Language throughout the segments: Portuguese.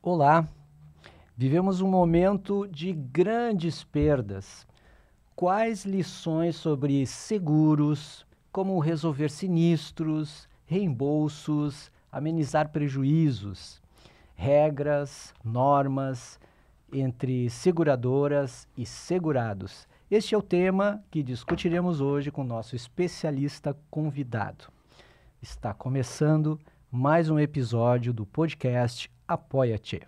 Olá, vivemos um momento de grandes perdas. Quais lições sobre seguros, como resolver sinistros, reembolsos, amenizar prejuízos, regras, normas entre seguradoras e segurados? Este é o tema que discutiremos hoje com o nosso especialista convidado. Está começando mais um episódio do podcast Apoia-te.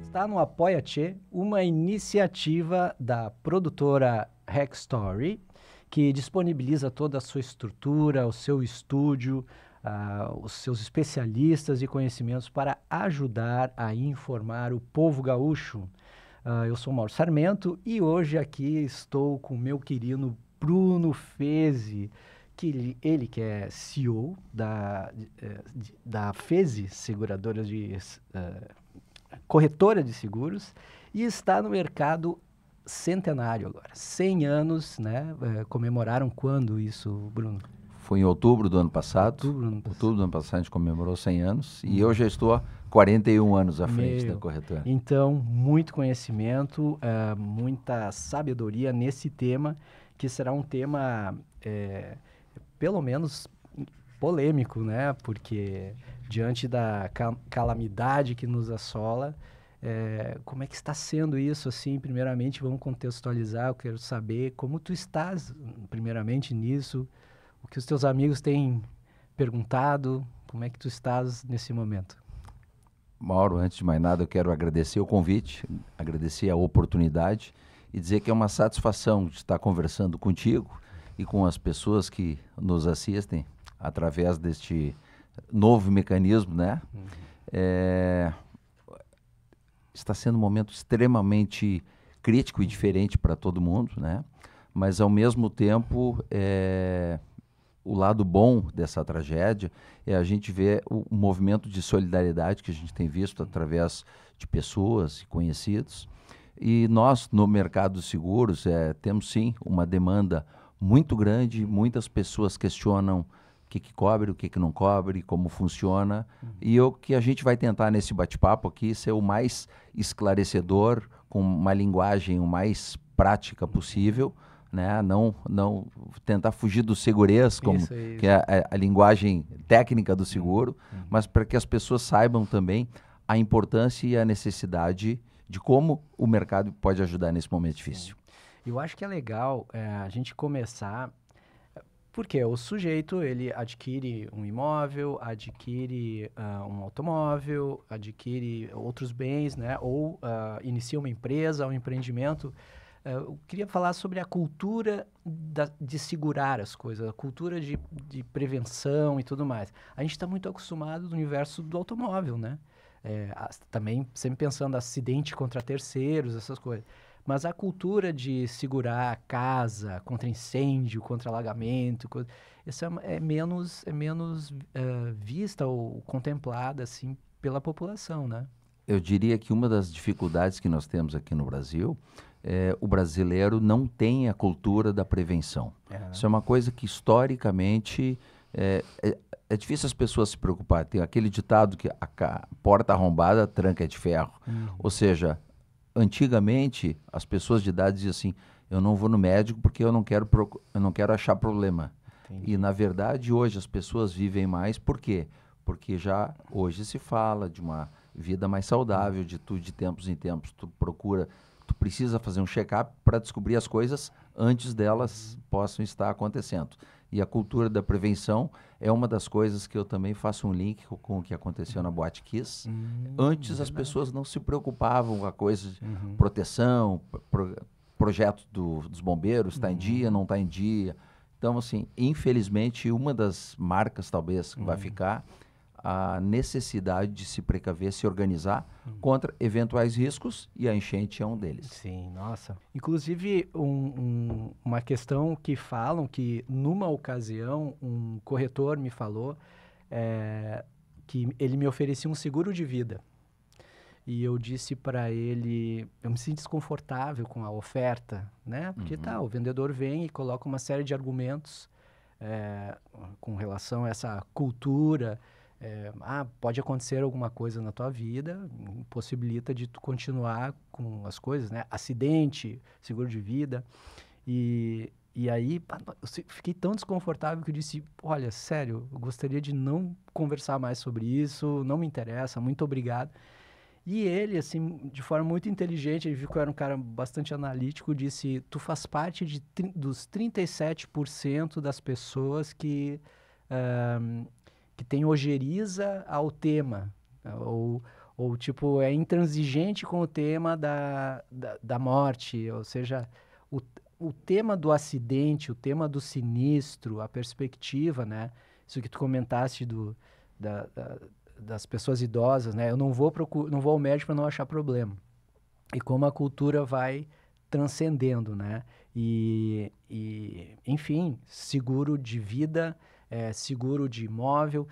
Está no Apoia-te, uma iniciativa da produtora Hackstory, que disponibiliza toda a sua estrutura, o seu estúdio, os seus especialistas e conhecimentos para ajudar a informar o povo gaúcho. Eu sou Mauro Sarmento e hoje aqui estou com o meu querido Bruno Feze, que ele que é CEO da Feze, seguradora corretora de seguros, e está no mercado centenário agora. 100 anos, né? Comemoraram quando isso, Bruno? Foi em outubro do ano passado. Outubro do ano passado a gente comemorou 100 anos e eu já estou há 41 anos à frente da corretora. Então, muito conhecimento, muita sabedoria nesse tema, que será um tema, pelo menos, polêmico, né? Porque diante da calamidade que nos assola, como é que está sendo isso, assim? Primeiramente, vamos contextualizar, eu quero saber como tu estás, primeiramente, nisso, o que os teus amigos têm perguntado, como é que tu estás nesse momento? Mauro, antes de mais nada, eu quero agradecer o convite, agradecer a oportunidade e dizer que é uma satisfação de estar conversando contigo e com as pessoas que nos assistem através deste novo mecanismo, né? Está sendo um momento extremamente crítico e diferente para todo mundo, né? Mas, ao mesmo tempo, o lado bom dessa tragédia é a gente ver o movimento de solidariedade que a gente tem visto através de pessoas e conhecidos. E nós, no mercado de seguros, temos sim uma demanda muito grande, muitas pessoas questionam o que cobre, o que não cobre, como funciona. E o que a gente vai tentar nesse bate-papo aqui ser o mais esclarecedor, com uma linguagem o mais prática possível, né? Não tentar fugir do segurez, que é a linguagem técnica do seguro, mas para que as pessoas saibam também a importância e a necessidade de como o mercado pode ajudar nesse momento difícil. Eu acho que é legal a gente começar, porque o sujeito, ele adquire um imóvel, adquire um automóvel, adquire outros bens, né? Ou inicia uma empresa, um empreendimento. Eu queria falar sobre a cultura de segurar as coisas, a cultura de prevenção e tudo mais. A gente está muito acostumado no universo do automóvel, né? Também sempre pensando acidente contra terceiros, essas coisas. Mas a cultura de segurar a casa contra incêndio, contra alagamento, isso é menos vista ou contemplada assim pela população, né? Eu diria que uma das dificuldades que nós temos aqui no Brasil o brasileiro não tem a cultura da prevenção. Isso é uma coisa que historicamente é difícil as pessoas se preocuparem. Tem aquele ditado que a porta arrombada tranca é de ferro. Ou seja, antigamente as pessoas de idade diziam assim: eu não vou no médico porque eu não quero achar problema. Entendi. E na verdade hoje as pessoas vivem mais, por quê? Porque já hoje se fala de uma vida mais saudável, de tempos em tempos tu precisa fazer um check-up para descobrir as coisas antes delas possam estar acontecendo. E a cultura da prevenção é uma das coisas que eu também faço um link com o que aconteceu na Boate Kiss. Antes as pessoas não se preocupavam com a coisa de proteção, projeto dos bombeiros, está em dia, não está em dia. Então, assim, infelizmente, uma das marcas talvez que vai ficar a necessidade de se precaver, se organizar contra eventuais riscos, e a enchente é um deles. Sim, nossa. Inclusive, uma questão que falam que, numa ocasião, um corretor me falou que ele me oferecia um seguro de vida. E eu disse para ele, eu me sinto desconfortável com a oferta, né? Porque o vendedor vem e coloca uma série de argumentos com relação a essa cultura. Pode acontecer alguma coisa na tua vida, impossibilita de tu continuar com as coisas, né? Acidente, seguro de vida. E aí, eu fiquei tão desconfortável que eu disse, olha, sério, eu gostaria de não conversar mais sobre isso, não me interessa, muito obrigado. E ele, assim, de forma muito inteligente, ele viu que eu era um cara bastante analítico, disse, tu faz parte dos 37% das pessoas que tem ojeriza ao tema, ou tipo, é intransigente com o tema da morte, ou seja, o tema do acidente, o tema do sinistro, a perspectiva, né? Isso que tu comentaste das pessoas idosas, né? Eu não vou ao médico para não achar problema. E como a cultura vai transcendendo, né? Enfim, seguro de vida, seguro de imóvel,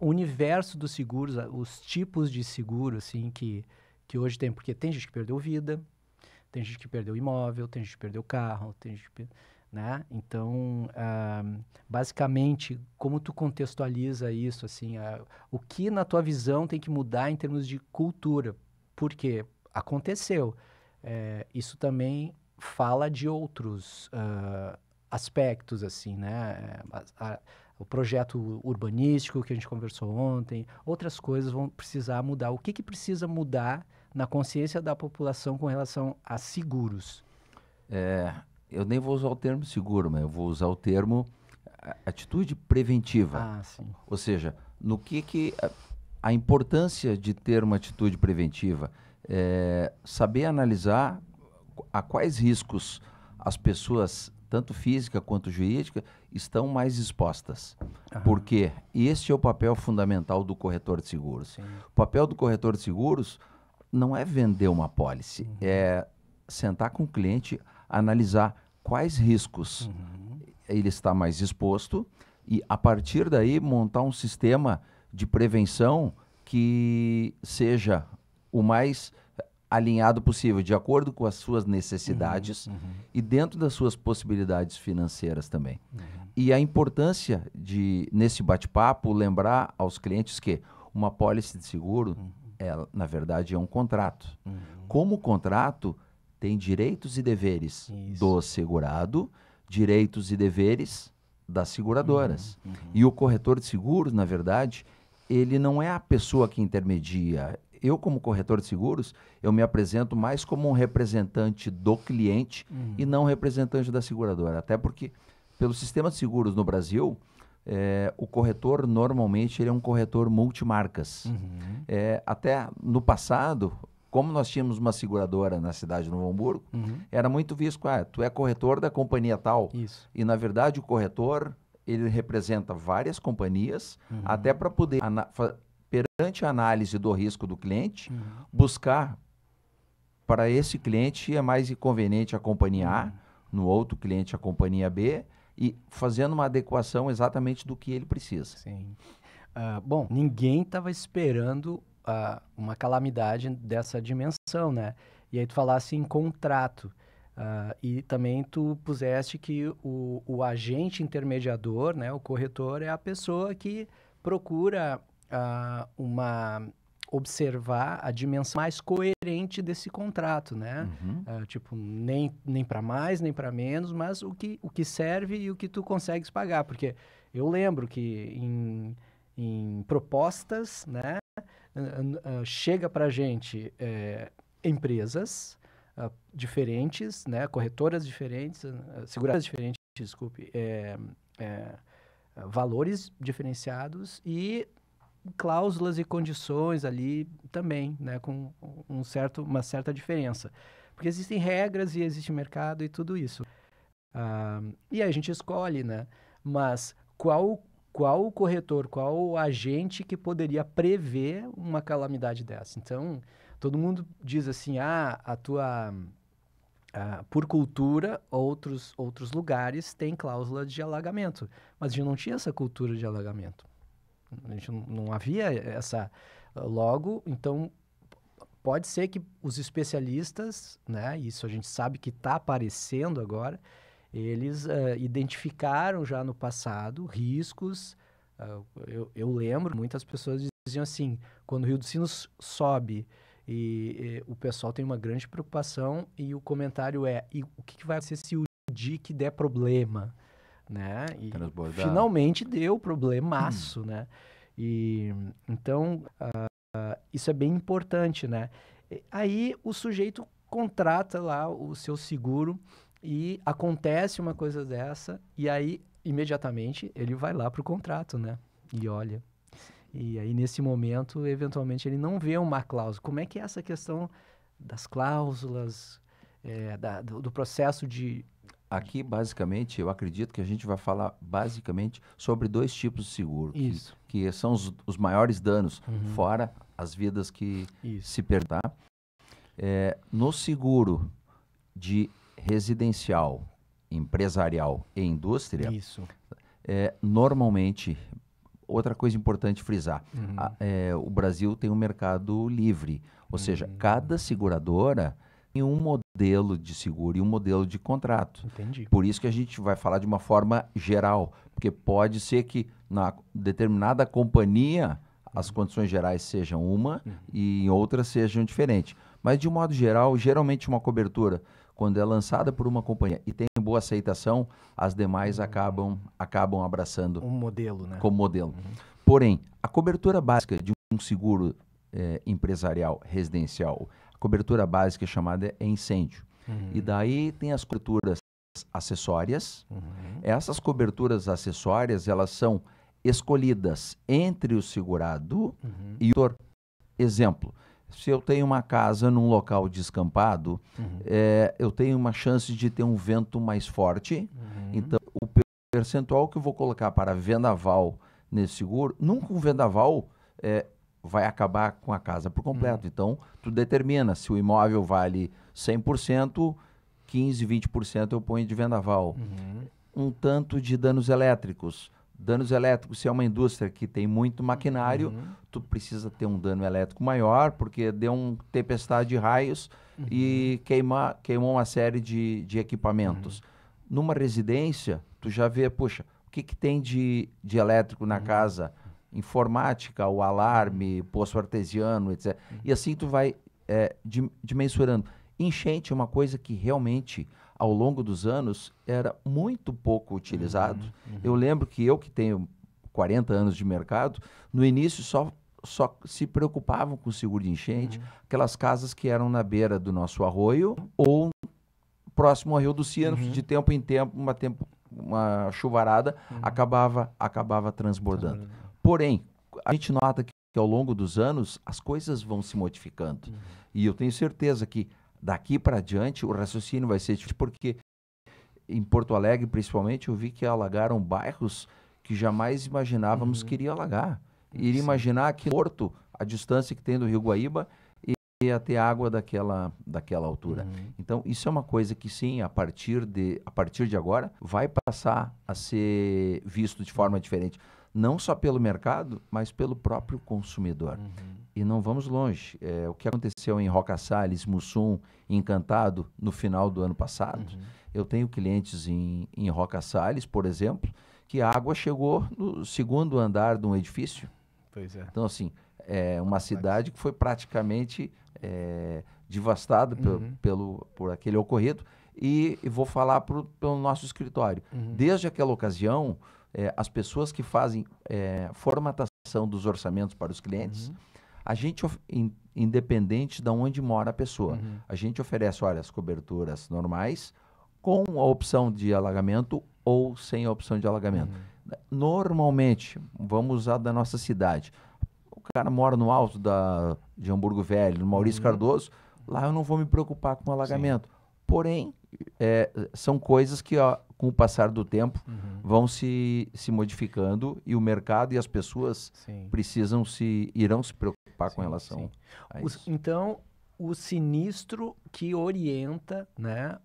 o universo dos seguros, os tipos de seguro, assim, que hoje tem, porque tem gente que perdeu vida, tem gente que perdeu imóvel, tem gente que perdeu carro, tem gente que... né? Então, basicamente, como tu contextualiza isso, assim, o que na tua visão tem que mudar em termos de cultura? Porque aconteceu. Isso também fala de outros aspectos, assim, né? O projeto urbanístico que a gente conversou ontem, outras coisas vão precisar mudar. O que precisa mudar na consciência da população com relação a seguros? Eu nem vou usar o termo seguro, mas eu vou usar o termo atitude preventiva. Sim. Ou seja, no que a importância de ter uma atitude preventiva é saber analisar a quais riscos as pessoas, tanto física quanto jurídica, estão mais expostas. Porque este é o papel fundamental do corretor de seguros. Sim. O papel do corretor de seguros não é vender uma pólice, é sentar com o cliente, analisar quais riscos ele está mais exposto e, a partir daí, montar um sistema de prevenção que seja o mais alinhado possível, de acordo com as suas necessidades e dentro das suas possibilidades financeiras também. E a importância de, nesse bate-papo, lembrar aos clientes que uma pólice de seguro, na verdade, é um contrato. Como contrato, tem direitos e deveres do segurado, direitos e deveres das seguradoras. E o corretor de seguros, na verdade, ele não é a pessoa que intermedia. Eu, como corretor de seguros, eu me apresento mais como um representante do cliente e não representante da seguradora. Até porque, pelo sistema de seguros no Brasil, o corretor, normalmente, ele é um corretor multimarcas. Até no passado, como nós tínhamos uma seguradora na cidade de Novo Hamburgo, era muito visto, tu é corretor da companhia tal. Isso. E, na verdade, o corretor, ele representa várias companhias, até para poder, perante a análise do risco do cliente, buscar para esse cliente é mais conveniente a companhia A, no outro cliente a companhia B, e fazendo uma adequação exatamente do que ele precisa. Sim. Bom, ninguém estava esperando uma calamidade dessa dimensão, né? E aí tu falasse em contrato. E também tu puseste que o agente intermediador, né, o corretor, é a pessoa que procura observar a dimensão mais coerente desse contrato, né? Tipo, nem para mais, nem para menos, mas o que serve e o que tu consegues pagar. Porque eu lembro que em propostas, né, chega para a gente empresas diferentes, né, corretoras diferentes, seguradoras diferentes, desculpe, valores diferenciados e cláusulas e condições ali também, né, com uma certa diferença. Porque existem regras e existe mercado e tudo isso. E aí a gente escolhe, né? Mas qual o corretor, qual o agente que poderia prever uma calamidade dessa? Então, todo mundo diz assim, por cultura, outros lugares têm cláusula de alagamento. Mas a gente não tinha essa cultura de alagamento. A gente não havia essa... Logo, então, pode ser que os especialistas, né, isso a gente sabe que está aparecendo agora, Eles identificaram já no passado riscos. Eu lembro, muitas pessoas diziam assim, quando o Rio dos Sinos sobe e o pessoal tem uma grande preocupação e o comentário é, e o que vai acontecer se o dique der problema, né? E Transbordar. finalmente deu problemaço, né? E então isso é bem importante, né? Aí o sujeito contrata lá o seu seguro e acontece uma coisa dessa e aí imediatamente ele vai lá para o contrato, né? E olha. E aí nesse momento, eventualmente, ele não vê uma cláusula. Como é que é essa questão das cláusulas, do processo de... Aqui, basicamente, eu acredito que a gente vai falar basicamente sobre 2 tipos de seguro, Isso. que são os maiores danos, Uhum. fora as vidas que Isso. se perdem. Tá? No seguro de residencial, empresarial e indústria, Isso. normalmente, outra coisa importante frisar, o Brasil tem um mercado livre, ou seja, cada seguradora tem um modelo de seguro e um modelo de contrato. Entendi. Por isso que a gente vai falar de uma forma geral, porque pode ser que na determinada companhia as condições gerais sejam uma e em outras sejam diferentes. Mas de um modo geral, geralmente uma cobertura, quando é lançada por uma companhia e tem boa aceitação, as demais acabam abraçando Um modelo, né? como modelo. Porém, a cobertura básica de um seguro empresarial residencial, a cobertura básica chamada é incêndio. E daí tem as coberturas acessórias. Essas coberturas acessórias, elas são escolhidas entre o segurado e o autor. Exemplo, se eu tenho uma casa num local descampado, eu tenho uma chance de ter um vento mais forte. Então, o percentual que eu vou colocar para vendaval nesse seguro, nunca um vendaval vai acabar com a casa por completo. Então, tu determina se o imóvel vale 100%, 15%, 20% eu ponho de vendaval. Um tanto de danos elétricos. Danos elétricos, se é uma indústria que tem muito maquinário, tu precisa ter um dano elétrico maior, porque deu uma tempestade de raios e queimou uma série de equipamentos. Numa residência, tu já vê, puxa, o que tem de elétrico na casa? Informática, o alarme, poço artesiano, etc. E assim tu vai dimensurando. Enchente é uma coisa que realmente, ao longo dos anos, era muito pouco utilizado. Eu lembro que eu, que tenho 40 anos de mercado, no início só se preocupavam com o seguro de enchente, aquelas casas que eram na beira do nosso arroio ou próximo ao Rio dos Sinos, de tempo em tempo, uma chuvarada, acabava transbordando. Porém, a gente nota que ao longo dos anos as coisas vão se modificando. E eu tenho certeza que daqui para adiante o raciocínio vai ser diferente, porque em Porto Alegre, principalmente, eu vi que alagaram bairros que jamais imaginávamos que iria alagar. Iria imaginar que no Porto, a distância que tem do Rio Guaíba, ia ter água daquela altura. Então, isso é uma coisa que sim, a partir de agora, vai passar a ser visto de forma diferente. Não só pelo mercado, mas pelo próprio consumidor. E não vamos longe. O que aconteceu em Roca Salles, Mussum, Encantado, no final do ano passado, eu tenho clientes em Roca Salles, por exemplo, que a água chegou no segundo andar de um edifício. Pois é. Então, assim, é uma cidade que foi praticamente devastada por aquele ocorrido. E vou falar pelo nosso escritório. Desde aquela ocasião, as pessoas que fazem formatação dos orçamentos para os clientes, a gente, independente de onde mora a pessoa, a gente oferece, olha, as coberturas normais com a opção de alagamento ou sem a opção de alagamento. Normalmente, vamos usar da nossa cidade. O cara mora no alto de Hamburgo Velho, no Maurício Cardoso, lá eu não vou me preocupar com o alagamento. Porém, são coisas que, com o passar do tempo, vão se modificando e o mercado e as pessoas irão se preocupar com relação a isso. Então, o sinistro que orienta, né,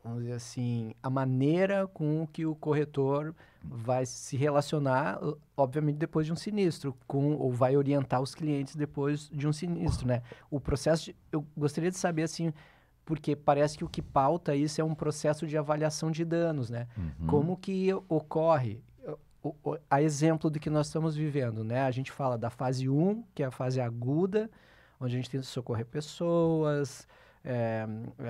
vamos dizer assim, a maneira com que o corretor vai se relacionar, obviamente, depois de um sinistro, ou vai orientar os clientes depois de um sinistro, né? O processo, eu gostaria de saber, assim, porque parece que o que pauta isso é um processo de avaliação de danos, né? Como que ocorre? A exemplo do que nós estamos vivendo, né? A gente fala da fase 1, que é a fase aguda, onde a gente tem que socorrer pessoas,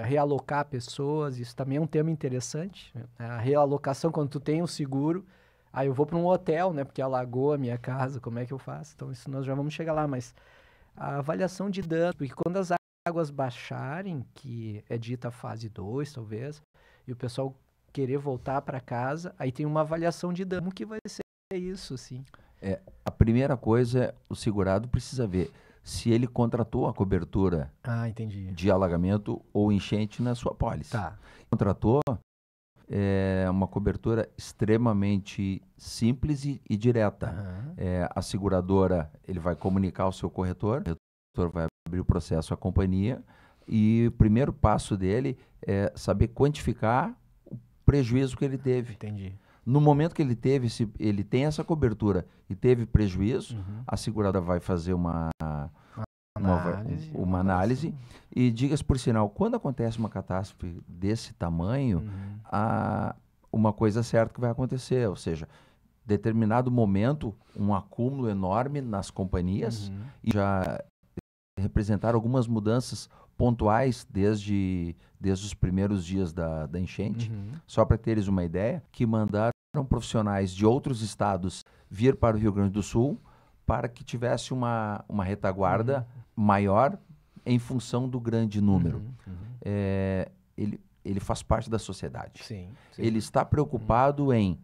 realocar pessoas, isso também é um tema interessante, né? A realocação, quando tu tem um seguro, aí eu vou para um hotel, né? Porque alagou a minha casa, como é que eu faço? Então, isso nós já vamos chegar lá, mas a avaliação de dano, porque quando as águas baixarem, que é dita a fase 2, talvez, e o pessoal querer voltar para casa, aí tem uma avaliação de dano que vai ser isso, assim. A primeira coisa é o segurado precisa ver se ele contratou a cobertura Entendi. de alagamento ou enchente na sua pólice. Tá. Contratou, é uma cobertura extremamente simples e direta. A seguradora, ele vai comunicar ao seu corretor, o corretor vai abrir o processo à companhia e o primeiro passo dele é saber quantificar o prejuízo que ele teve. Entendi. No momento que ele teve, se ele tem essa cobertura e teve prejuízo, a seguradora vai fazer uma análise e, diga-se por sinal, quando acontece uma catástrofe desse tamanho, uma coisa certa que vai acontecer, ou seja, determinado momento, um acúmulo enorme nas companhias e já representaram algumas mudanças pontuais desde os primeiros dias da enchente, só para teres uma ideia, que mandaram profissionais de outros estados vir para o Rio Grande do Sul para que tivesse uma retaguarda maior em função do grande número. Ele faz parte da sociedade. Sim. Ele está preocupado em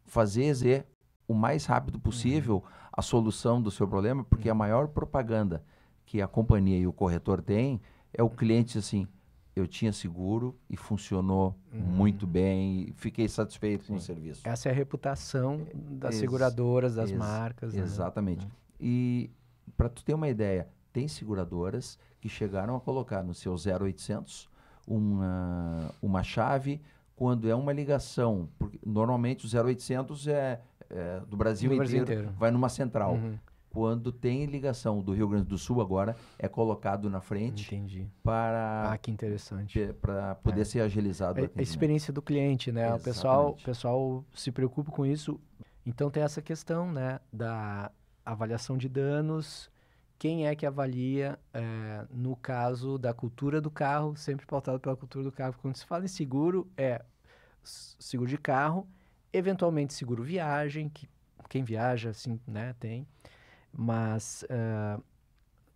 fazer o mais rápido possível a solução do seu problema, porque a maior propaganda que a companhia e o corretor têm é o cliente assim, eu tinha seguro e funcionou muito bem, e fiquei satisfeito com o serviço. Essa é a reputação das seguradoras, das marcas. Exatamente. E para tu ter uma ideia, tem seguradoras que chegaram a colocar no seu 0800 uma chave quando é uma ligação, porque normalmente o 0800 é do Brasil inteiro, vai numa central. Quando tem ligação do Rio Grande do Sul agora, é colocado na frente. Entendi. Para que interessante. Para poder ser agilizado o a experiência do cliente, né? O pessoal se preocupa com isso. Então tem essa questão, né, da avaliação de danos. Quem é que avalia, no caso da cultura do carro, sempre pautado pela cultura do carro. Quando se fala em seguro, seguro de carro, eventualmente seguro viagem, que quem viaja, assim, né, tem. Mas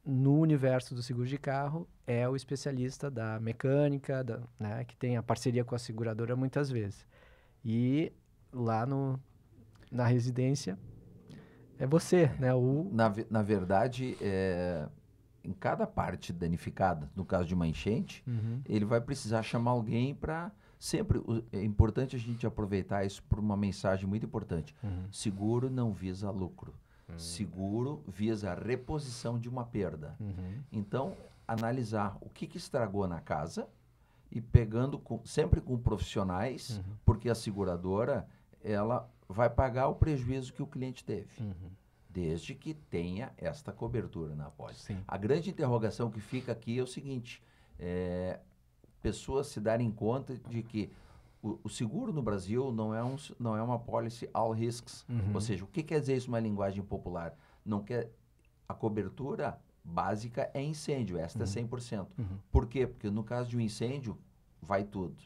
no universo do seguro de carro é o especialista da mecânica, né, que tem a parceria com a seguradora muitas vezes. E lá na residência é você, né? Na verdade, em cada parte danificada, no caso de uma enchente, ele vai precisar chamar alguém para... Sempre é importante a gente aproveitar isso por uma mensagem muito importante. Seguro não visa lucro. Seguro visa a reposição de uma perda. Então, analisar o que estragou na casa e pegando sempre com profissionais, porque a seguradora ela vai pagar o prejuízo que o cliente teve, desde que tenha esta cobertura na apólice. A grande interrogação que fica aqui é o seguinte, pessoas se darem conta de que o seguro no Brasil não é uma policy all risks. Ou seja, o que quer dizer isso numa linguagem popular? A cobertura básica é incêndio, esta é 100%. Por quê? Porque no caso de um incêndio, vai tudo.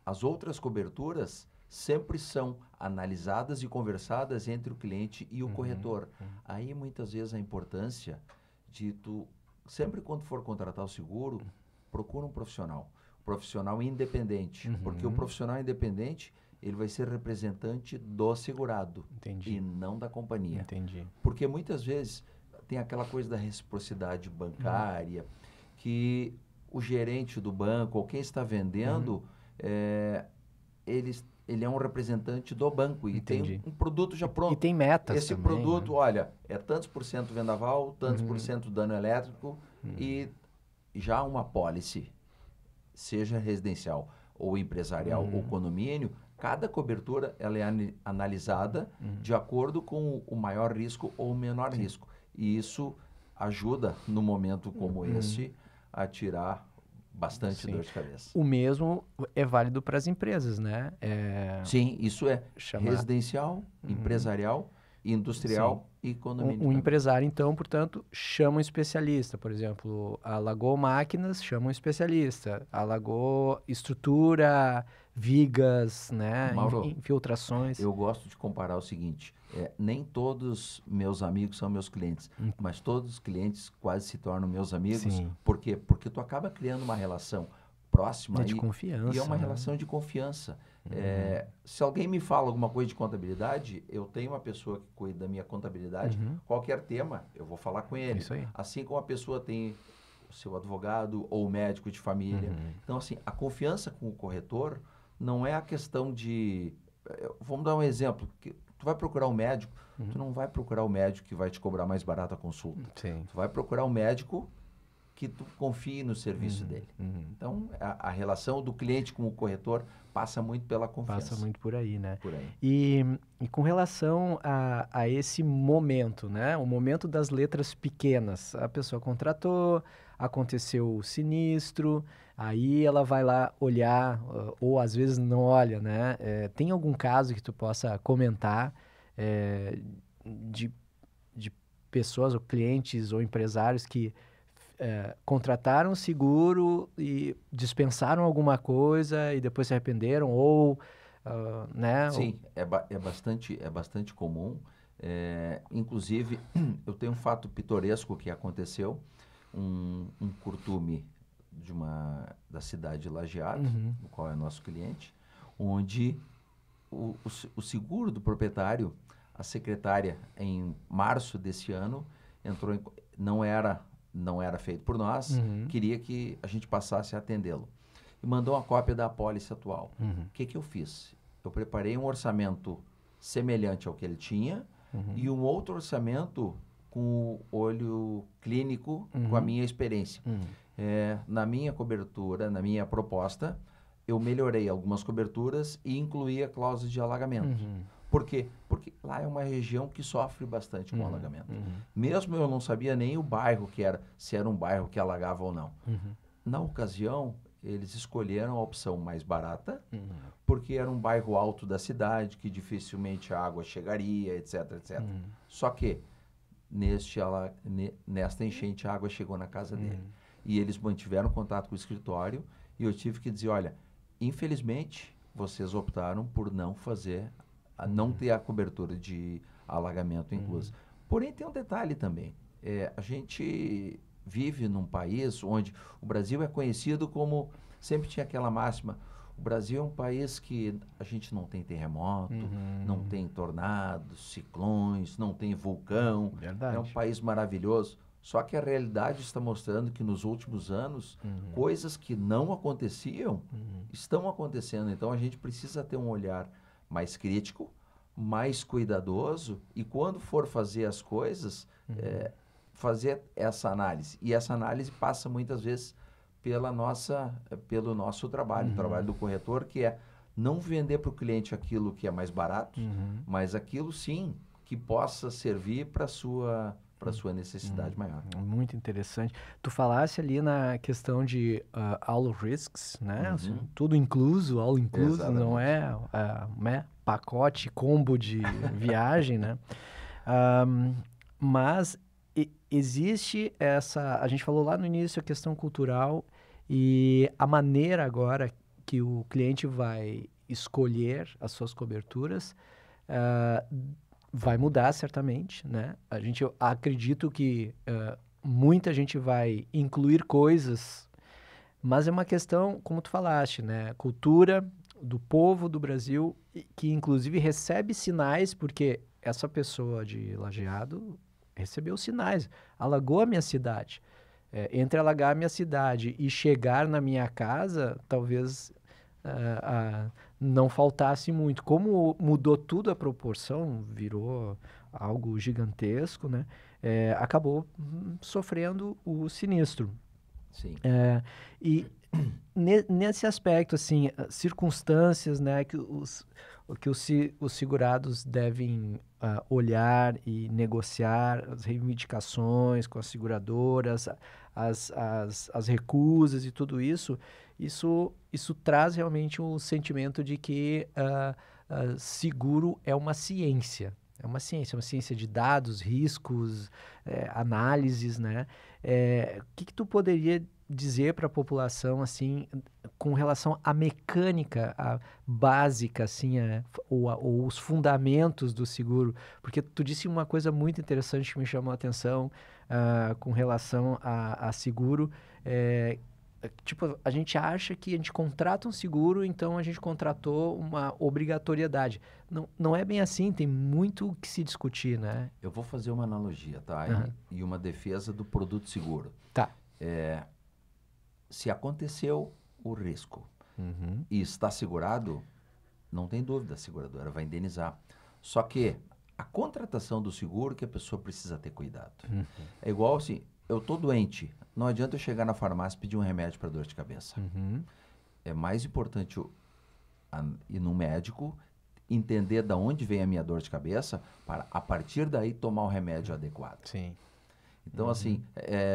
As outras coberturas sempre são analisadas e conversadas entre o cliente e o corretor. Aí, muitas vezes, a importância de sempre quando for contratar o seguro, procura um profissional independente, porque o profissional independente ele vai ser representante do segurado e não da companhia. Porque muitas vezes tem aquela coisa da reciprocidade bancária, que o gerente do banco ou quem está vendendo, ele é um representante do banco e tem um produto já pronto. E tem metas Esse também, produto, olha, é tantos por cento vendaval, tantos por cento dano elétrico e já uma policy, seja residencial ou empresarial ou condomínio, cada cobertura ela é analisada de acordo com o maior risco ou o menor risco. E isso ajuda, no momento como esse, a tirar bastante Sim. dor de cabeça. O mesmo é válido para as empresas, né? Sim, isso é Chamar. residencial, empresarial, industrial e condomínio. Um empresário, então, portanto, chama um especialista. Por exemplo, alagou máquinas, chama um especialista. Alagou estrutura, vigas, né? Mauro, Infiltrações. eu gosto de comparar o seguinte, nem todos meus amigos são meus clientes, mas todos os clientes quase se tornam meus amigos. Sim. Por quê? Porque tu acaba criando uma relação próxima De confiança. e é uma né? relação de confiança. Se alguém me fala alguma coisa de contabilidade, eu tenho uma pessoa que cuida da minha contabilidade, qualquer tema, eu vou falar com ele. Isso aí. Assim como a pessoa tem o seu advogado ou médico de família. Então, assim, a confiança com o corretor não é a questão de... Vamos dar um exemplo. Tu vai procurar um médico, tu não vai procurar o médico que vai te cobrar mais barato a consulta. Sim. Tu vai procurar um médico que tu confie no serviço dele. Então, a relação do cliente com o corretor passa muito pela confiança. Passa muito por aí, né? Por aí. E com relação a esse momento, né? O momento das letras pequenas. A pessoa contratou, aconteceu o sinistro, aí ela vai lá olhar, ou às vezes não olha, né? Tem algum caso que tu possa comentar de pessoas ou clientes ou empresários que contrataram seguro e dispensaram alguma coisa e depois se arrependeram ou, né? Sim, é bastante comum. Inclusive, eu tenho um fato pitoresco que aconteceu. Um curtume da cidade de Lajeado, no qual é nosso cliente, onde o seguro do proprietário, a secretária, em março desse ano, entrou não era feito por nós, queria que a gente passasse a atendê-lo. E mandou uma cópia da apólice atual. O que eu fiz? Eu preparei um orçamento semelhante ao que ele tinha e um outro orçamento com o olho clínico, com a minha experiência. Na minha cobertura, na minha proposta, eu melhorei algumas coberturas e incluí a cláusula de alagamento. Por quê? Porque lá é uma região que sofre bastante com alagamento. Mesmo eu não sabia nem o bairro que era, se era um bairro que alagava ou não. Na ocasião, eles escolheram a opção mais barata, porque era um bairro alto da cidade, que dificilmente a água chegaria, etc, etc. Só que, nesta enchente, a água chegou na casa dele. E eles mantiveram contato com o escritório, e eu tive que dizer, olha, infelizmente, vocês optaram por não ter a cobertura de alagamento inclusa. Porém, tem um detalhe também. A gente vive num país onde o Brasil é conhecido como... Sempre tinha aquela máxima, o Brasil é um país que a gente não tem terremoto, não tem tornados, ciclones, não tem vulcão. Verdade. É um país maravilhoso. Só que a realidade está mostrando que nos últimos anos, coisas que não aconteciam, estão acontecendo. Então, a gente precisa ter um olhar mais crítico, mais cuidadoso, e quando for fazer as fazer essa análise. E essa análise passa muitas vezes pelo nosso trabalho, o trabalho do corretor, que é não vender para o cliente aquilo que é mais barato, mas aquilo sim que possa servir para sua necessidade maior. Muito interessante. Tu falasse ali na questão de all risks, né? Assim, tudo incluso, all incluso, Exatamente. não é pacote, combo de viagem, né? Mas existe a gente falou lá no início a questão cultural e a maneira agora que o cliente vai escolher as suas coberturas vai mudar certamente, né? Eu acredito que muita gente vai incluir coisas, mas é uma questão, como tu falaste, né? Cultura do povo do Brasil, que inclusive recebe sinais, porque essa pessoa de Lajeado recebeu sinais, alagou a minha cidade. Entre alagar a minha cidade e chegar na minha casa, talvez não faltasse muito. Como mudou tudo a proporção, virou algo gigantesco, né? Acabou sofrendo o sinistro. Sim. E nesse aspecto, assim, circunstâncias, né, que os segurados devem olhar e negociar as reivindicações com as seguradoras, as recusas e tudo isso, isso traz realmente um sentimento de que seguro é uma ciência. É uma ciência de dados, riscos, análises, né? O que tu poderia dizer para a população, assim, com relação à mecânica básica, assim, ou os fundamentos do seguro? Porque tu disse uma coisa muito interessante que me chamou a atenção com relação a seguro. Tipo, a gente acha que a gente contrata um seguro, então a gente contratou uma obrigatoriedade. Não é bem assim, tem muito o que se discutir, né? Eu vou fazer uma analogia, tá? Aham. E uma defesa do produto seguro. Tá. Se aconteceu o risco Uhum. e está segurado, não tem dúvida, a seguradora vai indenizar. Só que a contratação do seguro que a pessoa precisa ter cuidado. É igual assim, eu tô doente, não adianta eu chegar na farmácia e pedir um remédio para dor de cabeça. Uhum. É mais importante ir no médico, entender da onde vem a minha dor de cabeça, para a partir daí tomar o remédio adequado. Sim. Então, assim,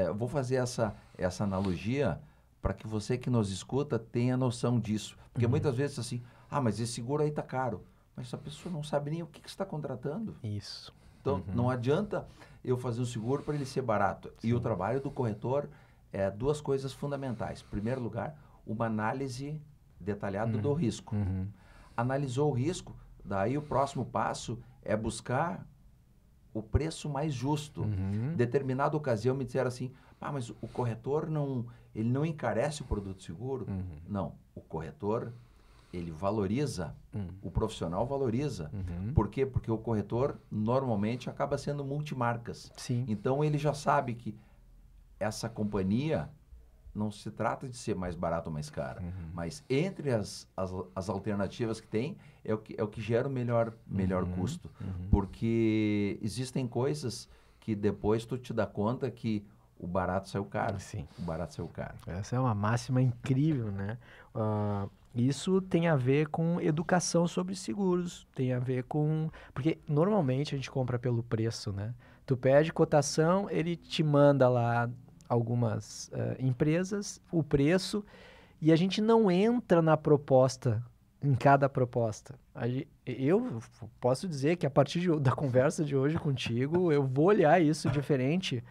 eu vou fazer essa analogia para que você que nos escuta tenha noção disso. Porque muitas vezes assim, mas esse seguro aí tá caro. Mas a pessoa não sabe nem o que está contratando. Isso. Então, não adianta eu fazer um seguro para ele ser barato. E o trabalho do corretor é duas coisas fundamentais. Em primeiro lugar, uma análise detalhada do risco. Analisou o risco, daí o próximo passo é buscar o preço mais justo. Determinada ocasião me disseram assim, mas o corretor ele não encarece o produto seguro? Não, o corretor, ele valoriza, o profissional valoriza. Por quê? Porque o corretor normalmente acaba sendo multimarcas. Sim. Então ele já sabe que essa companhia não se trata de ser mais barata ou mais cara, mas entre as alternativas que tem, é o que gera o melhor custo. Porque existem coisas que depois tu te dá conta que o barato saiu caro. Sim. O barato saiu caro. Essa é uma máxima incrível, né? Isso tem a ver com educação sobre seguros, tem a ver com... Porque normalmente a gente compra pelo preço, né? Tu pede cotação, ele te manda lá algumas empresas, o preço, e a gente não entra na proposta, em cada proposta. Eu posso dizer que a partir da conversa de hoje contigo, eu vou olhar isso diferente.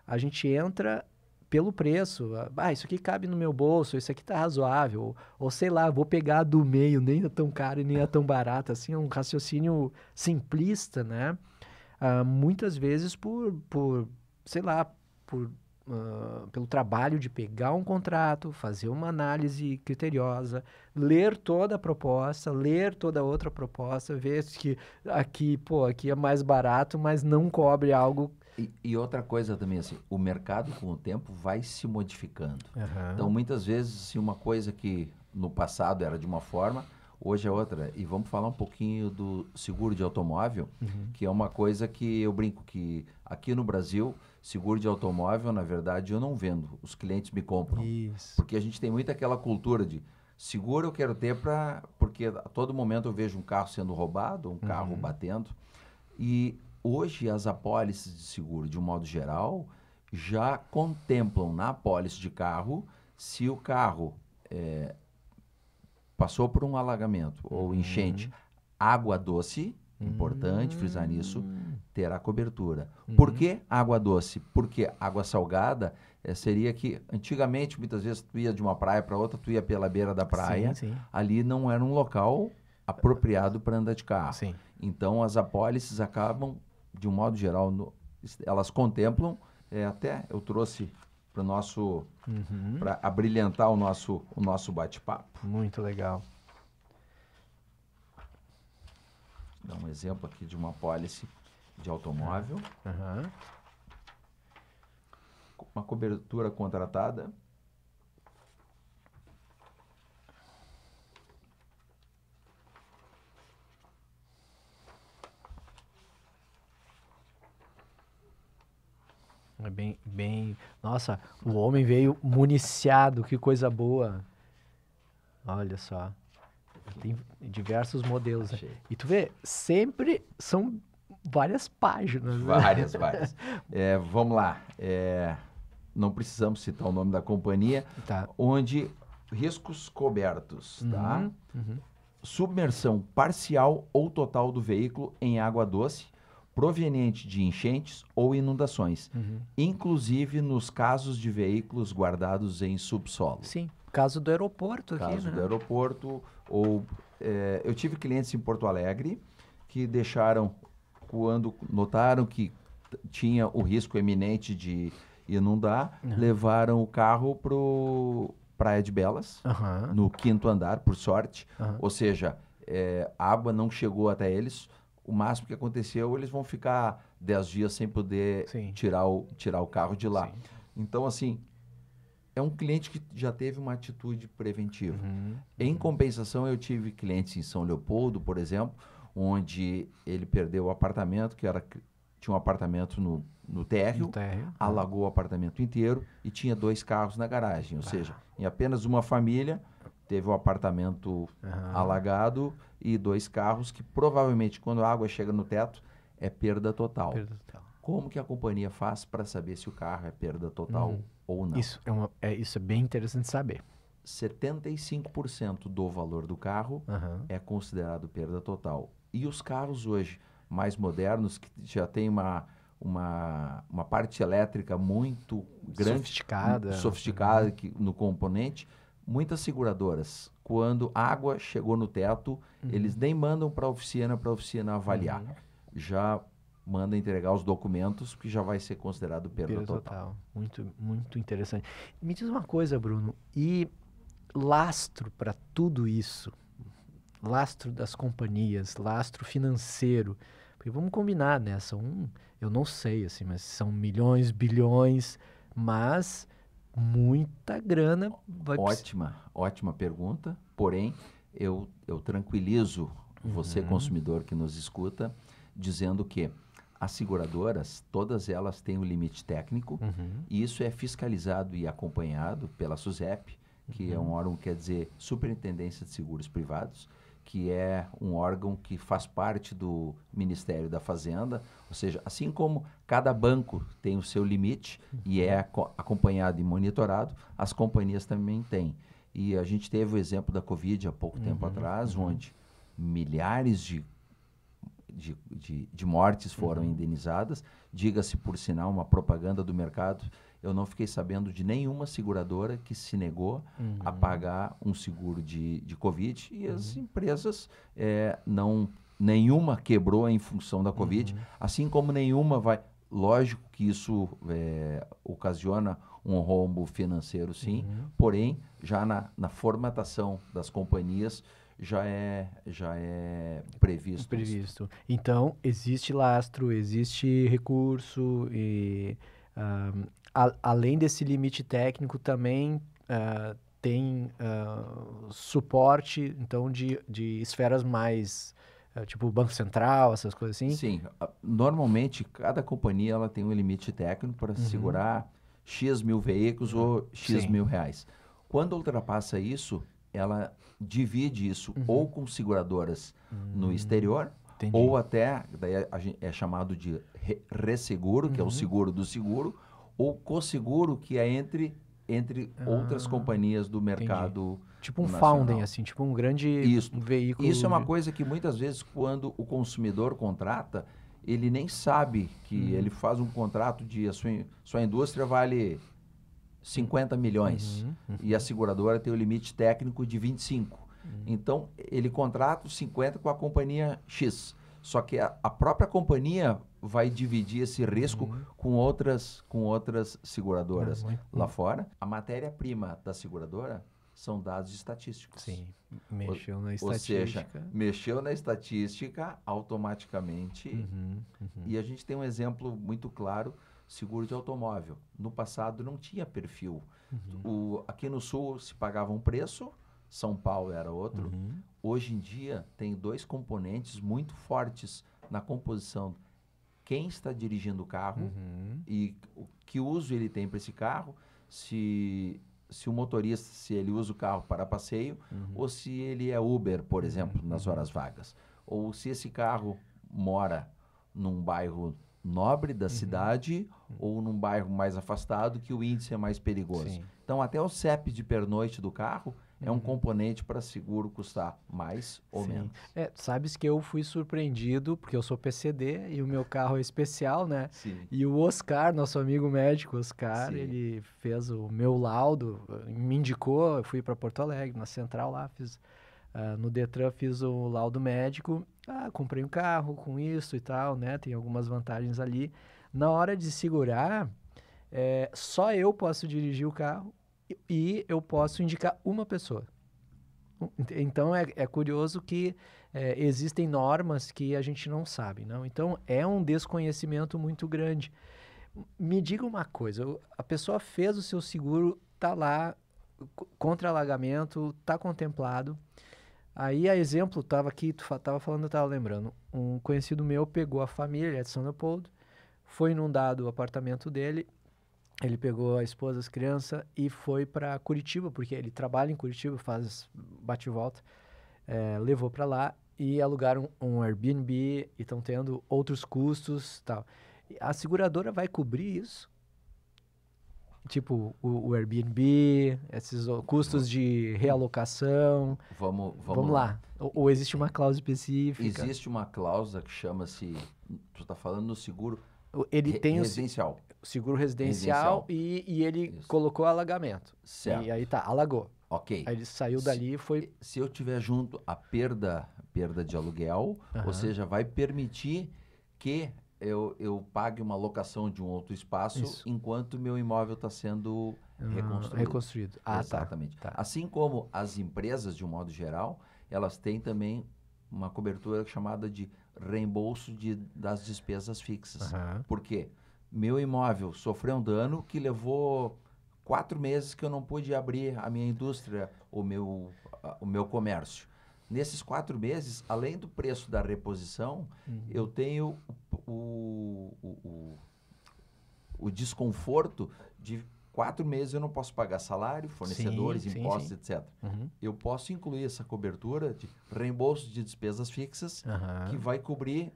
A gente entra pelo preço. Isso aqui cabe no meu bolso, isso aqui tá razoável. Ou sei lá, vou pegar a do meio, nem é tão caro e nem é tão barato. Assim, é um raciocínio simplista, né? Muitas vezes sei lá, pelo trabalho de pegar um contrato, fazer uma análise criteriosa, ler toda a proposta, ler toda a outra proposta, ver que aqui é mais barato, mas não cobre algo. E outra coisa também, assim, o mercado com o tempo vai se modificando. Uhum. Então, muitas vezes, assim, uma coisa que no passado era de uma forma, hoje é outra. E vamos falar um pouquinho do seguro de automóvel, que é uma coisa que eu brinco que aqui no Brasil, seguro de automóvel, na verdade, eu não vendo. Os clientes me compram. Isso. Porque a gente tem muito aquela cultura de seguro eu quero ter porque a todo momento eu vejo um carro sendo roubado, um carro batendo. E hoje as apólices de seguro, de um modo geral, já contemplam na apólice de carro se o carro passou por um alagamento ou enchente, água doce, importante frisar nisso, terá cobertura. Por que água doce? Porque água salgada seria que antigamente, muitas vezes, tu ia de uma praia para outra, tu ia pela beira da praia, Sim. ali não era um local apropriado para andar de carro. Sim. Então as apólices acabam, de um modo geral, elas contemplam, até eu trouxe para nosso para abrilhantar o nosso bate-papo. Muito legal. Vou dar um exemplo aqui de uma apólice de automóvel. Uma cobertura contratada. É bem... Nossa, o homem veio municiado, que coisa boa. Olha só. Tem diversos modelos, né? Achei. E tu vê, sempre são várias páginas, né? Várias, várias. Vamos lá. Não precisamos citar o nome da companhia, Tá. onde riscos cobertos, tá? Uhum. Submersão parcial ou total do veículo em água doce, proveniente de enchentes ou inundações, inclusive nos casos de veículos guardados em subsolo. Sim, caso do aeroporto aqui, Caso né? do aeroporto, ou eu tive clientes em Porto Alegre que deixaram, quando notaram que tinha o risco eminente de inundar, levaram o carro para Praia de Belas, Aham. no 5º andar, por sorte. Aham. Ou seja, a água não chegou até eles. O máximo que aconteceu, eles vão ficar 10 dias sem poder Sim. tirar o carro de lá. Sim. Então, assim, é um cliente que já teve uma atitude preventiva. Uhum. Em compensação, eu tive clientes em São Leopoldo, por exemplo, onde ele perdeu o apartamento, tinha um apartamento no térreo, No térreo. alagou o apartamento inteiro e tinha 2 carros na garagem. Ou seja, em apenas uma família, teve o apartamento alagado e 2 carros que provavelmente, quando a água chega no teto, é perda total. Perda total. Como que a companhia faz para saber se o carro é perda total ou não? Isso é bem interessante saber. 75% do valor do carro é considerado perda total. E os carros hoje, mais modernos, que já tem uma parte elétrica muito grande, sofisticada no componente, muitas seguradoras, quando a água chegou no teto, eles nem mandam para a oficina avaliar. Já manda entregar os documentos, que já vai ser considerado perda total. Muito, muito interessante. Me diz uma coisa, Bruno, e lastro para tudo isso? Lastro das companhias, lastro financeiro. Porque vamos combinar, né? Eu não sei, assim, mas são milhões, bilhões, mas muita grana vai Ótima pergunta. Porém, eu tranquilizo você, consumidor que nos escuta, dizendo que as seguradoras, todas elas têm um limite técnico, e isso é fiscalizado e acompanhado pela SUSEP, que é um órgão, quer dizer, Superintendência de Seguros Privados, que é um órgão que faz parte do Ministério da Fazenda, ou seja, assim como cada banco tem o seu limite e é acompanhado e monitorado, as companhias também têm. E a gente teve o exemplo da Covid há pouco tempo atrás, onde milhares de mortes foram indenizadas. Diga-se, por sinal, uma propaganda do mercado, eu não fiquei sabendo de nenhuma seguradora que se negou a pagar um seguro de Covid, e as empresas, nenhuma quebrou em função da Covid, assim como nenhuma vai... Lógico que isso ocasiona um rombo financeiro, sim, porém, já na formatação das companhias, já é previsto. Então, existe lastro, existe recurso e além desse limite técnico também tem suporte, então, de esferas mais, tipo o Banco Central, essas coisas assim? Sim. Normalmente, cada companhia ela tem um limite técnico para segurar X mil veículos ou X mil reais. Quando ultrapassa isso, ela divide isso ou com seguradoras no exterior, ou até, daí é chamado de resseguro, que é o seguro do seguro, ou co-seguro, que é entre outras companhias do mercado tipo um nacional. founding, assim, tipo um grande veículo. Isso é uma coisa que muitas vezes, quando o consumidor contrata, ele nem sabe que ele faz um contrato de sua indústria vale 50 milhões e a seguradora tem o limite técnico de 25. Então, ele contrata os 50 com a companhia X. Só que a própria companhia vai dividir esse risco com outras seguradoras lá fora. A matéria-prima da seguradora são dados estatísticos. Sim, mexeu na estatística. Ou seja, mexeu na estatística automaticamente. E a gente tem um exemplo muito claro, seguro de automóvel. No passado não tinha perfil. Aqui no Sul se pagava um preço, São Paulo era outro. Hoje em dia tem 2 componentes muito fortes na composição, quem está dirigindo o carro Uhum. e que uso ele tem para esse carro, se o motorista, se ele usa o carro para passeio, ou se ele é Uber, por exemplo, nas horas vagas. Ou se esse carro mora num bairro nobre da cidade ou num bairro mais afastado que o índice é mais perigoso. Sim. Então, até o CEP de pernoite do carro é um componente para seguro custar mais ou Sim. menos. Sabes que eu fui surpreendido, porque eu sou PCD e o meu carro é especial, né? Sim. E o Oscar, nosso amigo médico Oscar, Sim. ele fez o meu laudo, me indicou, eu fui para Porto Alegre, na central lá, no Detran fiz o laudo médico, comprei um carro com isso e tal, né? Tem algumas vantagens ali. Na hora de segurar, só eu posso dirigir o carro e eu posso indicar uma pessoa. Então é curioso que existem normas que a gente não sabe, não? Então é um desconhecimento muito grande. Me diga uma coisa, a pessoa fez o seu seguro, tá lá contra alagamento, tá contemplado. Aí a exemplo, tava aqui, tu tava falando, eu tava lembrando. Um conhecido meu pegou a família, ele é de São Leopoldo, foi inundado o apartamento dele. Ele pegou a esposa, as crianças e foi para Curitiba, porque ele trabalha em Curitiba, faz bate e volta. Levou para lá e alugaram um Airbnb e estão tendo outros custos, tal. E a seguradora vai cobrir isso? Tipo, o Airbnb, esses custos de realocação. Vamos Lá. Ou existe uma cláusula específica? Existe uma cláusula que chama-se, tu está falando no seguro Ele tem residencial. o seguro residencial, e ele Isso. colocou alagamento. Certo. E aí tá, alagou. Ok. Aí ele saiu dali e foi... Se eu tiver junto a perda de aluguel, ou seja, vai permitir que eu pague uma locação de um outro espaço Isso. enquanto meu imóvel está sendo reconstruído. Exatamente. Tá. Assim como as empresas, de um modo geral, elas têm também uma cobertura chamada de reembolso das despesas fixas. Por quê? Meu imóvel sofreu um dano que levou 4 meses que eu não pude abrir a minha indústria, o meu comércio. Nesses 4 meses, além do preço da reposição, eu tenho o desconforto de 4 meses eu não posso pagar salário, fornecedores, impostos, etc. Eu posso incluir essa cobertura de reembolso de despesas fixas que vai cobrir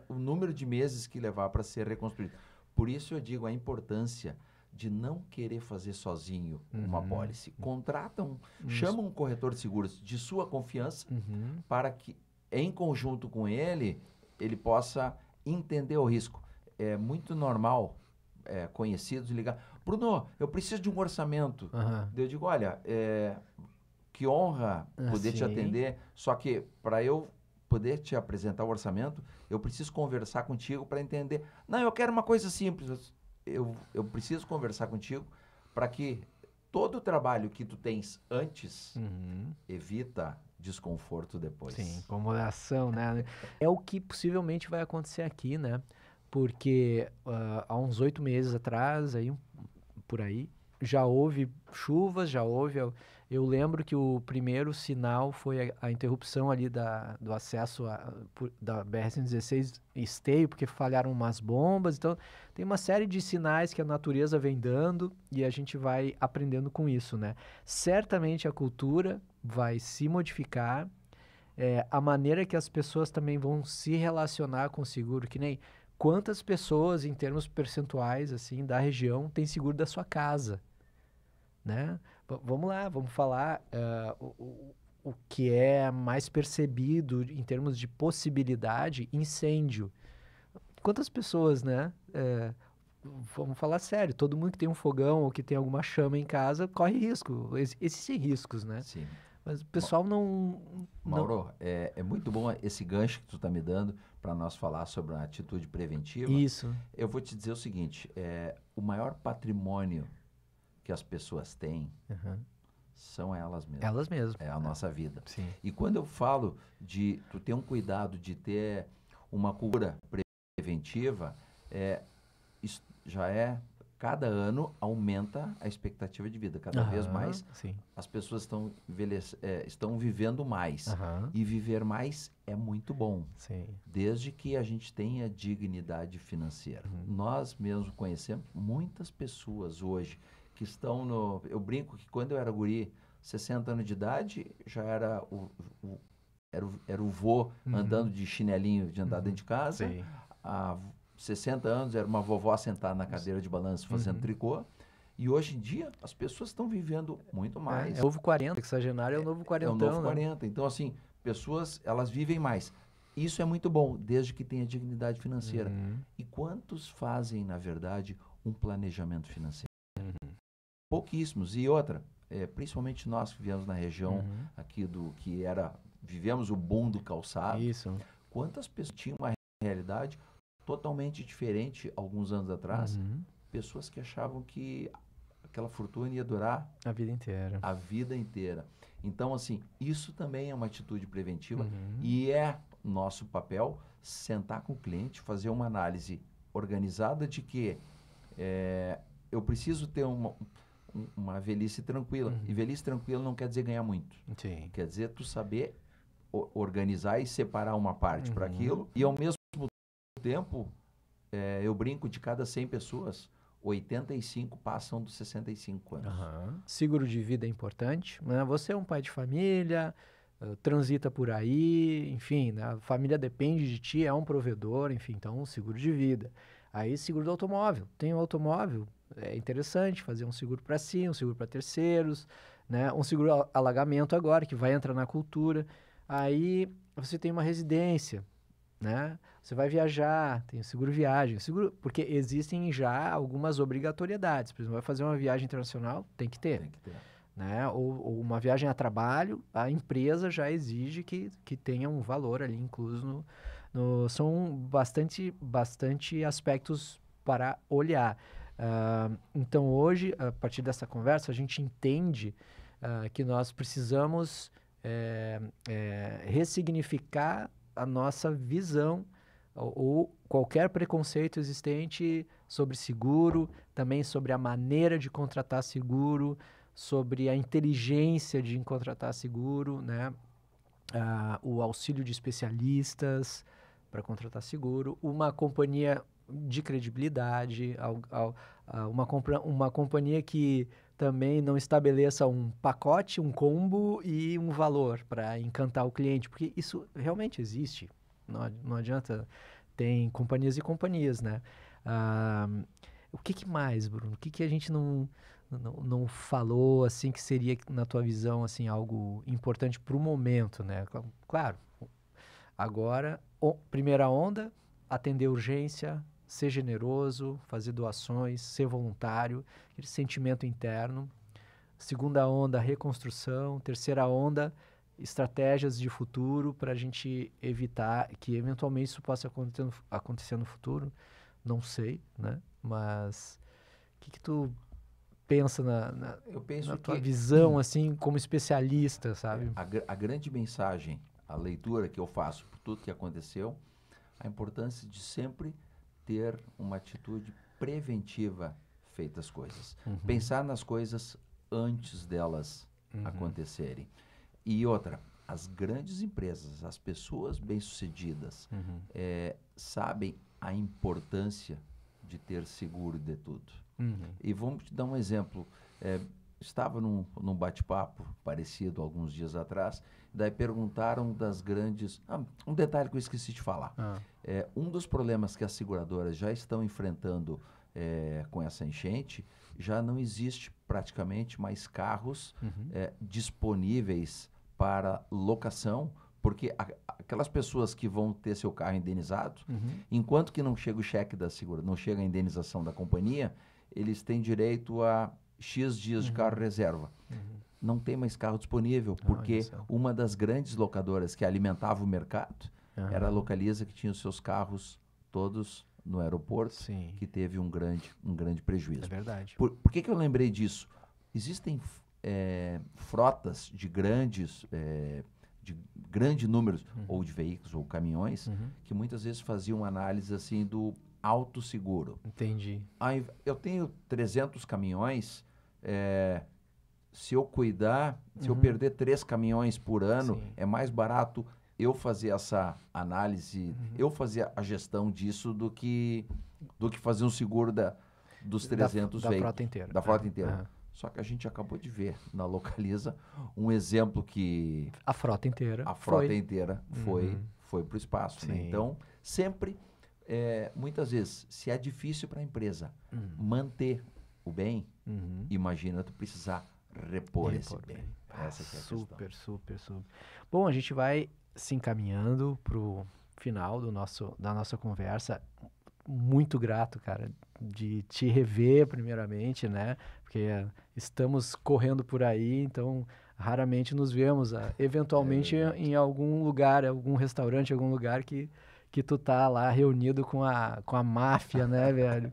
o número de meses que levar para ser reconstruído. Por isso eu digo a importância de não querer fazer sozinho uma pólice. Chama um corretor de seguros de sua confiança para que, em conjunto com ele possa entender o risco. É muito normal, conhecidos ligar, Bruno, eu preciso de um orçamento. Eu digo, olha, que honra poder te atender, só que para eu poder te apresentar o orçamento, eu preciso conversar contigo para entender. Não, eu quero uma coisa simples. Eu preciso conversar contigo para que todo o trabalho que tu tens antes evita desconforto depois. Sim, acomodação, né? É o que possivelmente vai acontecer aqui, né? Porque há uns 8 meses atrás, por aí, já houve chuvas, Eu lembro que o primeiro sinal foi a interrupção ali do acesso da BR-116 Esteio, porque falharam umas bombas. Então, tem uma série de sinais que a natureza vem dando e a gente vai aprendendo com isso, né? Certamente a cultura vai se modificar, a maneira que as pessoas também vão se relacionar com o seguro, que nem quantas pessoas, em termos percentuais, assim, da região, tem seguro da sua casa, né? Vamos lá, vamos falar o que é mais percebido em termos de possibilidade, incêndio. Quantas pessoas, né? Vamos falar sério, todo mundo que tem um fogão ou que tem alguma chama em casa corre risco. Existem riscos, né? Sim. Mas o pessoal não... Mauro, é muito bom esse gancho que tu está me dando para nós falar sobre a atitude preventiva. Isso. Eu vou te dizer o seguinte, o maior patrimônio que as pessoas têm são elas mesmas. Elas mesmas. É a nossa vida. Sim. E quando eu falo de tu ter um cuidado de ter uma cura preventiva, isso já é cada ano aumenta a expectativa de vida. Cada vez mais Sim. as pessoas estão vivendo mais. E viver mais é muito bom, Sim. desde que a gente tenha dignidade financeira. Nós mesmos conhecemos muitas pessoas hoje que estão no... Eu brinco que quando eu era guri, 60 anos de idade, já era o vô andando de chinelinho de andar dentro de casa. Sim. Há 60 anos era uma vovó sentada na cadeira de balanço fazendo tricô. E hoje em dia as pessoas estão vivendo muito mais. É o novo 40, sexagenário é o novo 40. É o novo 40. Então, assim, pessoas, elas vivem mais. Isso é muito bom, desde que tenha dignidade financeira. E quantos fazem, na verdade, um planejamento financeiro? Pouquíssimos. E outra, principalmente nós que vivemos na região aqui vivemos o boom do calçado. Isso. Quantas pessoas tinham uma realidade totalmente diferente alguns anos atrás? Pessoas que achavam que aquela fortuna ia durar a vida inteira. A vida inteira. Então, assim, isso também é uma atitude preventiva e é nosso papel sentar com o cliente, fazer uma análise organizada de que eu preciso ter uma velhice tranquila. E velhice tranquila não quer dizer ganhar muito. Sim. Quer dizer tu saber organizar e separar uma parte para aquilo. E ao mesmo tempo, eu brinco, de cada 100 pessoas, 85 passam dos 65 anos. Seguro de vida é importante, né? Você é um pai de família, transita por aí, enfim, né? A família depende de ti, é um provedor, enfim, então seguro de vida. Aí seguro do automóvel. Tem um automóvel, é interessante fazer um seguro para si, um seguro para terceiros, né? Um seguro alagamento agora, que vai entrar na cultura. Aí você tem uma residência, né? Você vai viajar, tem o seguro viagem, porque existem já algumas obrigatoriedades. Por exemplo, vai fazer uma viagem internacional, tem que ter. Né? Ou uma viagem a trabalho, a empresa já exige que tenha um valor ali incluso são bastante aspectos para olhar. Então hoje, a partir dessa conversa, a gente entende que nós precisamos ressignificar a nossa visão ou qualquer preconceito existente sobre seguro, também sobre a maneira de contratar seguro, sobre a inteligência de contratar seguro, né? O auxílio de especialistas para contratar seguro, uma companhia de credibilidade, uma companhia que também não estabeleça um pacote, um combo e um valor para encantar o cliente, porque isso realmente existe. Não adianta, tem companhias e companhias, né? O que mais, Bruno? O que a gente não falou, assim, que seria, na tua visão, assim, algo importante para o momento, né? Claro, agora, primeira onda, atender urgência, ser generoso, fazer doações, ser voluntário, aquele sentimento interno. Segunda onda, reconstrução. Terceira onda, estratégias de futuro para a gente evitar que eventualmente isso possa acontecer no futuro. Não sei, né? Mas o que tu pensa Eu penso na tua que visão, assim, como especialista, sabe? A grande mensagem, a leitura que eu faço por tudo que aconteceu, a importância de sempre ter uma atitude preventiva feita as coisas. Pensar nas coisas antes delas acontecerem. E outra, as grandes empresas, as pessoas bem-sucedidas, sabem a importância de ter seguro de tudo. E vamos te dar um exemplo. Estava num bate-papo parecido alguns dias atrás, daí perguntaram das grandes... um detalhe que eu esqueci de falar. Um dos problemas que as seguradoras já estão enfrentando com essa enchente, já não existe praticamente mais carros disponíveis para locação, porque aquelas pessoas que vão ter seu carro indenizado, enquanto que não chega o cheque da seguradora, não chega a indenização da companhia, eles têm direito a X dias de carro reserva. Não tem mais carro disponível, porque uma das grandes locadoras que alimentava o mercado era a Localiza, que tinha os seus carros todos no aeroporto, que teve um grande prejuízo. É verdade. Por que eu lembrei disso? Existem frotas de grande número, ou de veículos ou caminhões, que muitas vezes faziam análise assim do autosseguro. Entendi. Eu tenho 300 caminhões, se eu cuidar, se eu perder 3 caminhões por ano, Sim. é mais barato eu fazer essa análise, eu fazer a gestão disso do que fazer um seguro dos 300 da veículos. frota inteira. Da frota inteira. Aham. Só que a gente acabou de ver na Localiza um exemplo que A frota inteira. a frota inteira foi para o espaço. Né? Sim. Então, sempre, muitas vezes, se é difícil para a empresa manter o bem, imagina tu precisar repor esse bem. Essa que é a questão. Super. Bom, a gente vai se encaminhando para o final da nossa conversa. Muito grato, cara, de te rever primeiramente, né? Porque estamos correndo por aí, então raramente nos vemos. Eventualmente em algum lugar, algum restaurante, algum lugar que tu tá lá reunido com a máfia, né, velho?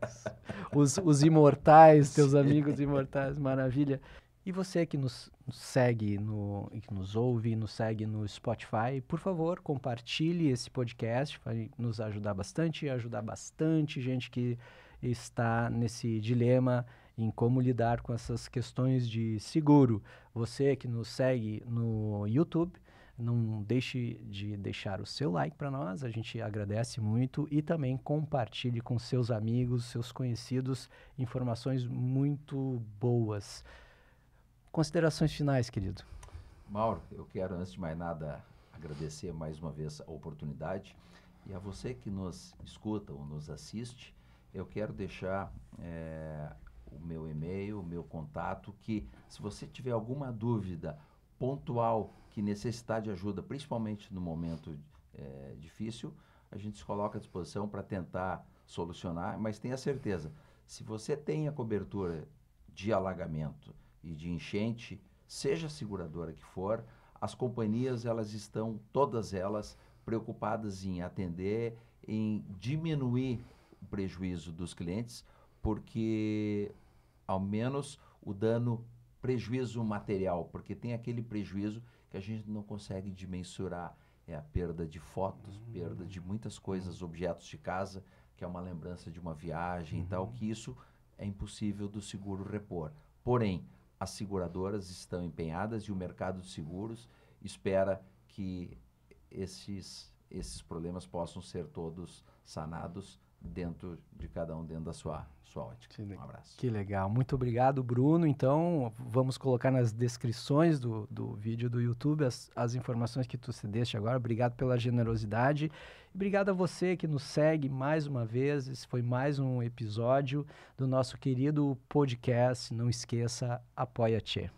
Os imortais, teus amigos imortais, maravilha. E você que nos segue e que nos ouve e nos segue no Spotify, por favor, compartilhe esse podcast, vai nos ajudar bastante gente que está nesse dilema em como lidar com essas questões de seguro. Você que nos segue no YouTube, não deixe de deixar o seu like para nós, a gente agradece muito, e também compartilhe com seus amigos, seus conhecidos, informações muito boas. Considerações finais, querido. Mauro, eu quero, antes de mais nada, agradecer mais uma vez a oportunidade. E a você que nos escuta ou nos assiste, eu quero deixar o meu e-mail, o meu contato, que se você tiver alguma dúvida pontual que necessitar de ajuda, principalmente no momento difícil, a gente se coloca à disposição para tentar solucionar, mas tenha certeza, se você tem a cobertura de alagamento e de enchente, seja a seguradora que for, as companhias, elas estão, todas elas, preocupadas em atender, em diminuir o prejuízo dos clientes, porque ao menos o prejuízo material, porque tem aquele prejuízo que a gente não consegue dimensurar, é a perda de fotos, perda de muitas coisas, objetos de casa, que é uma lembrança de uma viagem e tal, que isso é impossível do seguro repor. Porém, as seguradoras estão empenhadas e o mercado de seguros espera que esses problemas possam ser todos sanados dentro de cada um, dentro da sua ótica. Um abraço. Que legal. Muito obrigado, Bruno. Então, vamos colocar nas descrições do vídeo do YouTube as informações que tu cedeste agora. Obrigado pela generosidade. Obrigado a você que nos segue mais uma vez. Esse foi mais um episódio do nosso querido podcast. Não esqueça, apoia-te.